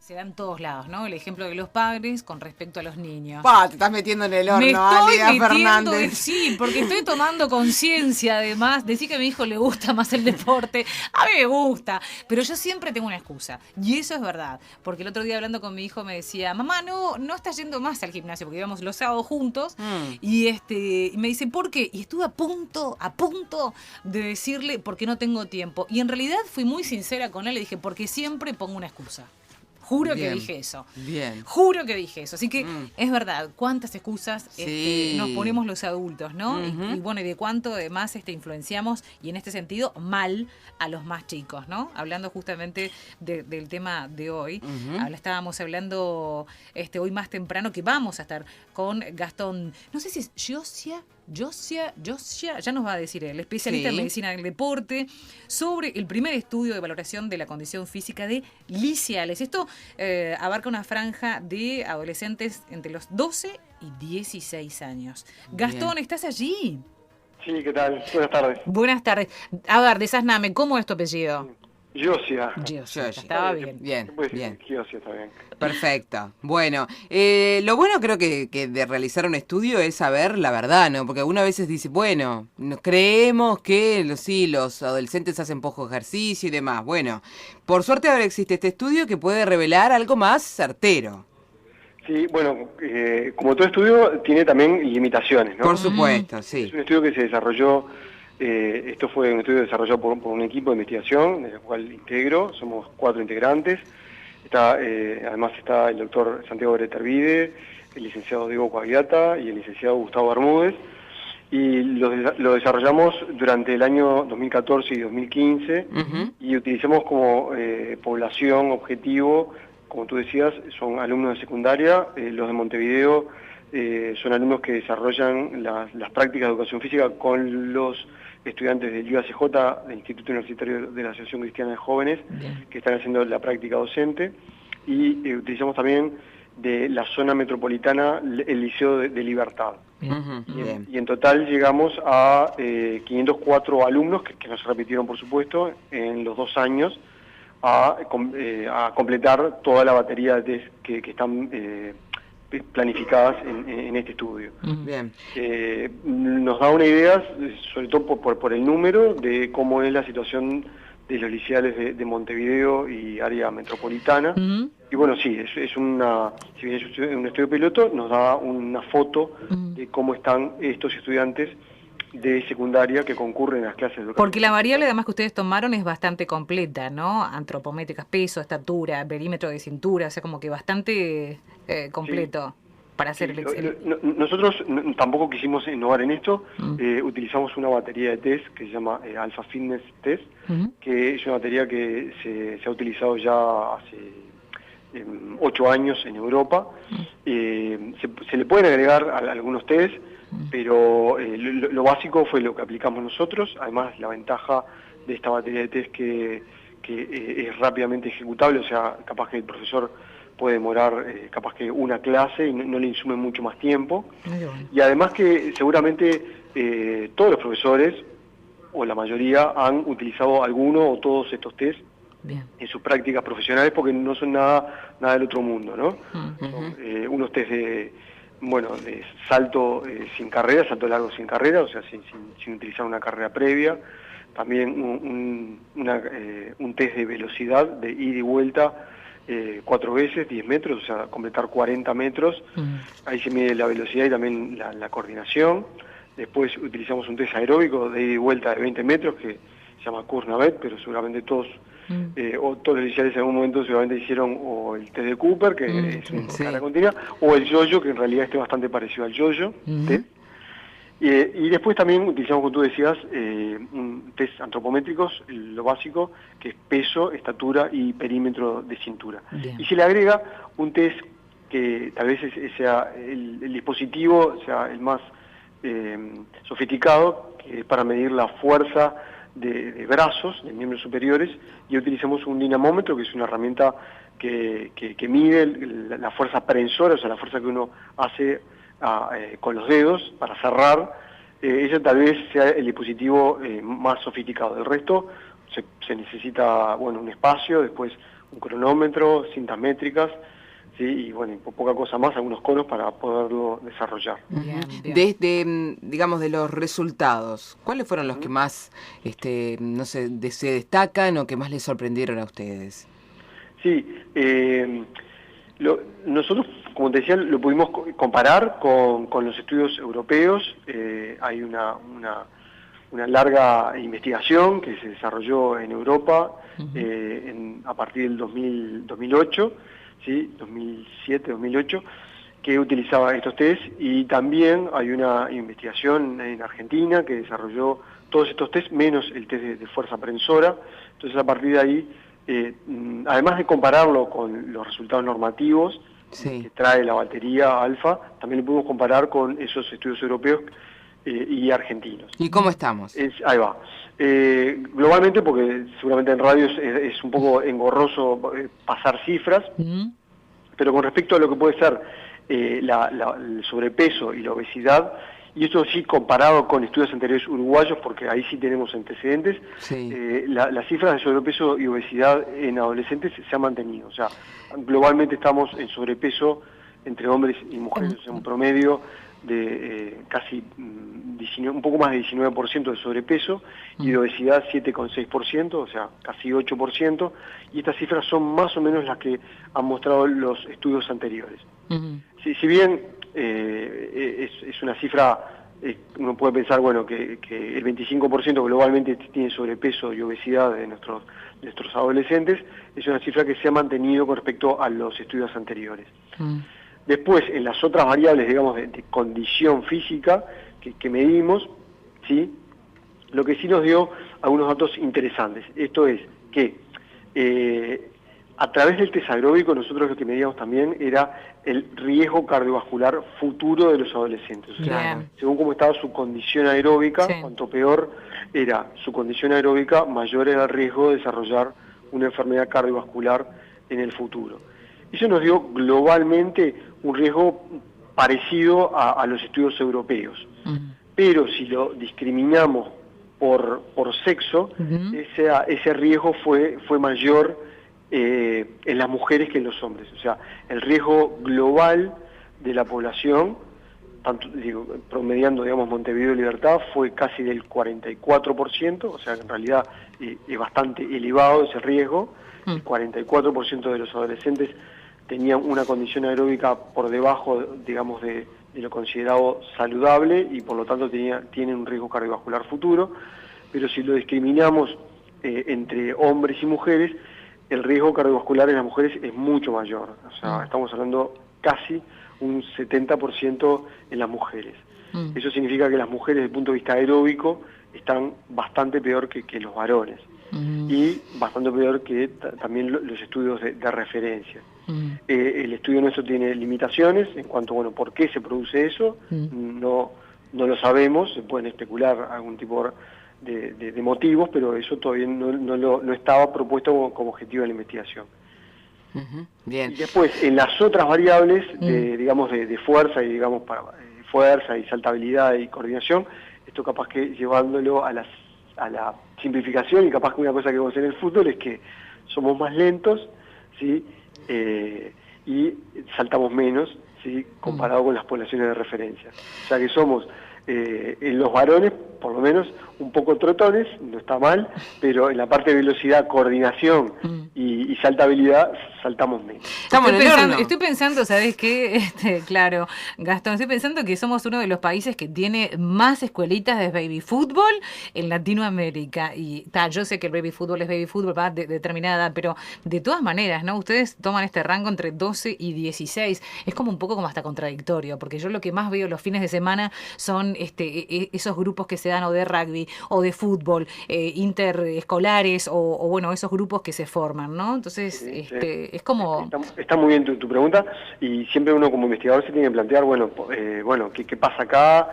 Se da en todos lados, ¿no? El ejemplo de los padres con respecto a los niños. Pa, te estás metiendo en el horno, Me estoy Alia metiendo, Fernández. sí, porque estoy tomando conciencia además. Decir que a mi hijo le gusta más el deporte, a mí me gusta, pero yo siempre tengo una excusa. Y eso es verdad, porque el otro día hablando con mi hijo me decía, mamá, no estás yendo más al gimnasio, porque íbamos los sábados juntos, y me dice, ¿por qué? Y estuve a punto de decirle, porque no tengo tiempo. Y en realidad fui muy sincera con él, le dije, porque siempre pongo una excusa. Juro que dije eso. Bien. Juro que dije eso. Así que es verdad, cuántas excusas Sí. nos ponemos los adultos, ¿no? Y bueno, y de cuánto además influenciamos, y en este sentido, mal a los más chicos, ¿no? Hablando justamente del tema de hoy. Estábamos hablando hoy más temprano que vamos a estar con Gastón, no sé si es Josia, ya nos va a decir el especialista en medicina del deporte, sobre el primer estudio de valoración de la condición física de liciales. Esto abarca una franja de adolescentes entre los 12 y 16 años. Gastón, Bien. ¿estás allí? Sí, ¿qué tal? Buenas tardes. Buenas tardes. A ver, desazname, ¿cómo es tu apellido? Yosia. Josia, estaba bien. Bien, Pues, bien. Yosia está bien. Perfecto. Bueno, lo bueno creo que de realizar un estudio es saber la verdad, ¿no? Porque algunas veces dice, bueno, nos creemos que los adolescentes hacen poco ejercicio y demás. Bueno, por suerte ahora existe este estudio que puede revelar algo más certero. Sí, bueno, como todo estudio tiene también limitaciones, ¿no? Por supuesto, Es sí. un estudio que se desarrolló, esto fue un estudio desarrollado por un equipo de investigación, en el cual integro, somos 4 integrantes. Además está el doctor Santiago Bretervide, el licenciado Diego Coagliata y el licenciado Gustavo Bermúdez. Y lo desarrollamos durante el año 2014 y 2015 y utilizamos como población objetivo, como tú decías, son alumnos de secundaria, los de Montevideo son alumnos que desarrollan las prácticas de educación física con los estudiantes del IUACJ, del Instituto Universitario de la Asociación Cristiana de Jóvenes, que están haciendo la práctica docente, y utilizamos también de la zona metropolitana el Liceo de Libertad. Y en total llegamos a 504 alumnos, que no se repitieron por supuesto, en los 2 años, a completar toda la batería de test que están planificadas en este estudio. Bien. Nos da una idea, sobre todo por el número, de cómo es la situación de los liceales de Montevideo y área metropolitana. Y bueno, sí, si bien es un estudio piloto, nos da una foto de cómo están estos estudiantes de secundaria que concurren a las clases de educación. Porque la variable además que ustedes tomaron es bastante completa, ¿no? Antropométricas, peso, estatura, perímetro de cintura, o sea, como que bastante completo para hacer Nosotros tampoco quisimos innovar en esto, utilizamos una batería de test que se llama Alpha Fitness Test, que es una batería que se ha utilizado ya hace 8 años en Europa. Se le pueden agregar algunos test, pero lo básico fue lo que aplicamos nosotros. Además, la ventaja de esta batería de test que es rápidamente ejecutable, o sea, capaz que el profesor puede demorar capaz que una clase y no le insume mucho más tiempo. Y además que seguramente todos los profesores, o la mayoría, han utilizado alguno o todos estos test en sus prácticas profesionales, porque no son nada del otro mundo, ¿no? Son unos test de salto sin carrera, salto largo sin carrera, o sea, sin utilizar una carrera previa. También un test de velocidad, de ida y vuelta, 4 veces, 10 metros, o sea, completar 40 metros. Ahí se mide la velocidad y también la coordinación. Después utilizamos un test aeróbico de ida y vuelta de 20 metros, que se llama Kurznavet, pero seguramente todos los liceales en algún momento seguramente hicieron o el test de Cooper, que es una carrera continua, o el yo-yo, que en realidad esté bastante parecido al yo-yo. Y después también utilizamos, como tú decías, un test antropométricos, lo básico, que es peso, estatura y perímetro de cintura. Y se le agrega un test que tal vez sea el dispositivo, sea el más sofisticado, que es para medir la fuerza de brazos, de miembros superiores, y utilizamos un dinamómetro, que es una herramienta que mide la fuerza prensora, o sea, la fuerza que uno hace con los dedos para cerrar. Ese tal vez sea el dispositivo más sofisticado. Del resto se necesita un espacio, después un cronómetro, cintas métricas, ¿sí? Y bueno, y poca cosa más, algunos conos para poderlo desarrollar. Bien, bien. Desde, digamos, de los resultados, ¿cuáles fueron los que más, no sé, se destacan o que más les sorprendieron a ustedes? Sí, nosotros, como te decía, lo pudimos comparar con los estudios europeos. Hay una larga investigación que se desarrolló en Europa a partir del 2008, ¿sí? 2007, 2008, que utilizaba estos test, y también hay una investigación en Argentina que desarrolló todos estos test menos el test de fuerza aprensora. Entonces, a partir de ahí, además de compararlo con los resultados normativos que trae la batería alfa, también lo pudimos comparar con esos estudios europeos y argentinos. ¿Y cómo estamos? Ahí va. Globalmente, porque seguramente en radio es un poco engorroso pasar cifras, pero con respecto a lo que puede ser el sobrepeso y la obesidad, y esto sí comparado con estudios anteriores uruguayos, porque ahí sí tenemos antecedentes, las cifras de sobrepeso y obesidad en adolescentes se han mantenido. O sea, globalmente estamos en sobrepeso entre hombres y mujeres, o sea, un promedio de casi un poco más de 19% de sobrepeso y de obesidad 7,6%, o sea, casi 8%, y estas cifras son más o menos las que han mostrado los estudios anteriores. Si bien es una cifra, uno puede pensar, bueno, que el 25% globalmente tiene sobrepeso y obesidad de nuestros adolescentes, es una cifra que se ha mantenido con respecto a los estudios anteriores. Después, en las otras variables, digamos, de condición física que medimos, ¿sí? Lo que sí nos dio algunos datos interesantes. Esto es que a través del test aeróbico nosotros lo que medíamos también era el riesgo cardiovascular futuro de los adolescentes. O sea, según cómo estaba su condición aeróbica, cuanto peor era su condición aeróbica, mayor era el riesgo de desarrollar una enfermedad cardiovascular en el futuro. Eso nos dio globalmente un riesgo parecido a los estudios europeos. Pero si lo discriminamos por sexo, ese riesgo fue mayor en las mujeres que en los hombres. O sea, el riesgo global de la población, tanto, promediando, digamos, Montevideo y Libertad, fue casi del 44%, o sea, en realidad es bastante elevado ese riesgo. El 44% de los adolescentes tenían una condición aeróbica por debajo, digamos, de lo considerado saludable, y por lo tanto tienen un riesgo cardiovascular futuro. Pero si lo discriminamos entre hombres y mujeres, el riesgo cardiovascular en las mujeres es mucho mayor. O sea, estamos hablando casi un 70% en las mujeres. Eso significa que las mujeres, desde el punto de vista aeróbico, están bastante peor que los varones. Y bastante peor que también los estudios de referencia. El estudio nuestro tiene limitaciones en cuanto, bueno, ¿por qué se produce eso? No lo sabemos, se pueden especular algún tipo de motivos, pero eso todavía no estaba propuesto como objetivo de la investigación. Bien. Y después, en las otras variables, digamos, de fuerza y, digamos, fuerza y saltabilidad y coordinación, esto capaz que llevándolo a la simplificación, y capaz que una cosa que vemos en el fútbol es que somos más lentos, ¿sí? Y saltamos menos, ¿sí? Comparado con las poblaciones de referencia. O sea que somos, en los varones, por lo menos, un poco trotones, no está mal, pero en la parte de velocidad, coordinación y saltabilidad, saltamos menos. Estoy pensando, ¿sabes qué? Claro, Gastón, estoy pensando que somos uno de los países que tiene más escuelitas de baby fútbol en Latinoamérica. Y yo sé que el baby fútbol es baby fútbol, va de determinada edad, pero de todas maneras, ¿no? Ustedes toman este rango entre 12 y 16. Es como un poco como hasta contradictorio, porque yo lo que más veo los fines de semana son esos grupos que se dan o de rugby o de fútbol, interescolares o bueno, esos grupos que se forman, ¿no? Entonces, es como... Está muy bien tu pregunta, y siempre uno como investigador se tiene que plantear, bueno, ¿qué pasa acá?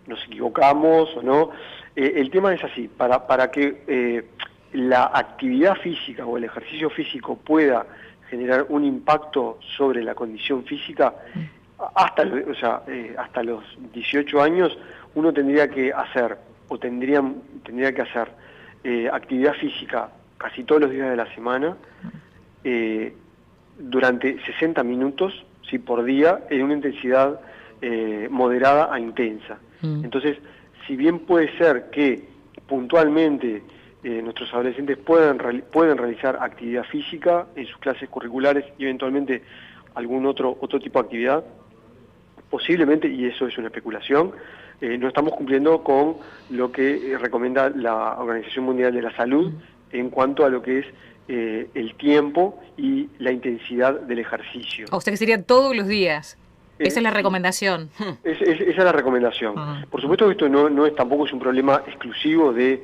¿Nos equivocamos o no? El tema es así, para que la actividad física o el ejercicio físico pueda generar un impacto sobre la condición física, hasta los 18 años uno tendría que hacer, o tendría que hacer actividad física casi todos los días de la semana, durante 60 minutos, ¿sí?, por día, en una intensidad moderada a intensa. Entonces, si bien puede ser que puntualmente nuestros adolescentes pueden realizar actividad física en sus clases curriculares y eventualmente algún otro tipo de actividad, posiblemente, y eso es una especulación, no estamos cumpliendo con lo que recomienda la Organización Mundial de la Salud en cuanto a lo que es el tiempo y la intensidad del ejercicio. O sea que sería todos los días. Esa es la recomendación. Esa es la recomendación. Por supuesto que esto no tampoco es un problema exclusivo de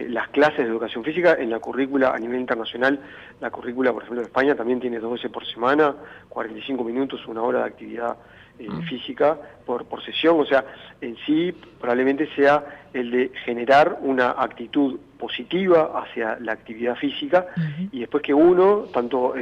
las clases de educación física. En la currícula a nivel internacional, la currícula, por ejemplo, de España también tiene 2 veces por semana, 45 minutos, 1 hora de actividad física por sesión. O sea, en sí probablemente sea el de generar una actitud positiva hacia la actividad física y después que uno, tanto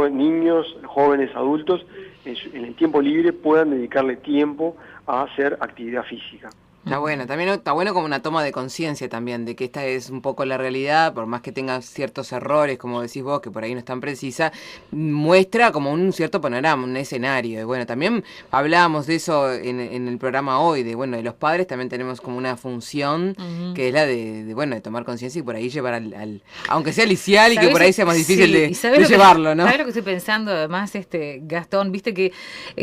niños, jóvenes, adultos, en el tiempo libre puedan dedicarle tiempo a hacer actividad física. Está bueno, también está bueno como una toma de conciencia también, de que esta es un poco la realidad, por más que tenga ciertos errores, como decís vos, que por ahí no es tan precisa, muestra como un cierto panorama, un escenario. Y bueno, también hablábamos de eso en el programa hoy, de los padres también tenemos como una función, que es la de tomar conciencia y por ahí llevar al aunque sea licial y que por ahí sea más difícil de llevarlo, ¿no? ¿Sabes lo que estoy pensando además, Gastón? Viste que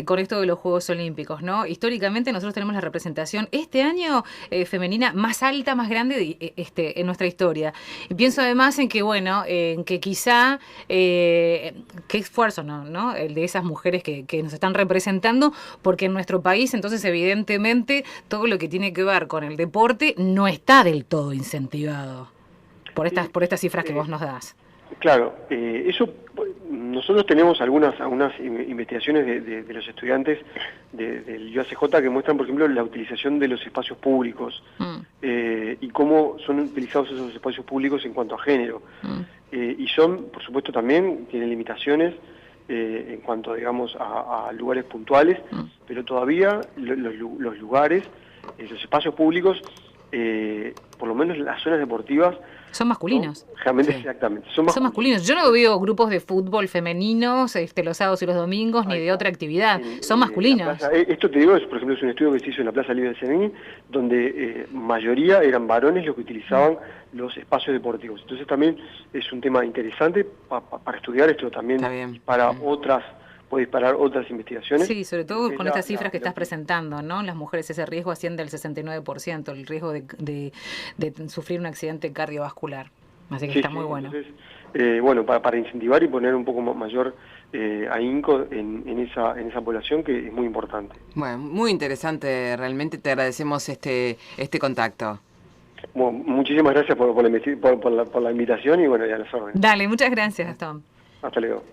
con esto de los Juegos Olímpicos, ¿no? Históricamente nosotros tenemos la representación año femenina más alta, más grande en nuestra historia. Y pienso además en que, en que quizá, qué esfuerzo, ¿no? El de esas mujeres que nos están representando, porque en nuestro país, entonces, evidentemente, todo lo que tiene que ver con el deporte no está del todo incentivado por estas cifras que vos nos das. Claro, eso nosotros tenemos algunas investigaciones de los estudiantes del UACJ que muestran, por ejemplo, la utilización de los espacios públicos y cómo son utilizados esos espacios públicos en cuanto a género. Y por supuesto, también tienen limitaciones en cuanto, digamos, a lugares puntuales, pero todavía los lugares, los espacios públicos, por lo menos las zonas deportivas, son masculinos. Realmente, exactamente. Son masculinos. Yo no veo grupos de fútbol femeninos los sábados y los domingos, ni de otra actividad. Son masculinos. Esto te digo, por ejemplo, es un estudio que se hizo en la Plaza Libre de Senín, donde mayoría eran varones los que utilizaban los espacios deportivos. Entonces también es un tema interesante para estudiar esto también, para puede disparar otras investigaciones. Sí, sobre todo con estas cifras que estás presentando, ¿no? Las mujeres, ese riesgo asciende al 69%, el riesgo de sufrir un accidente cardiovascular. Así que está muy bueno. Entonces, para incentivar y poner un poco mayor ahínco en esa población, que es muy importante. Bueno, muy interesante, realmente te agradecemos este contacto. Bueno, muchísimas gracias por la invitación y ya las órdenes. Dale, muchas gracias, Gastón. Hasta luego.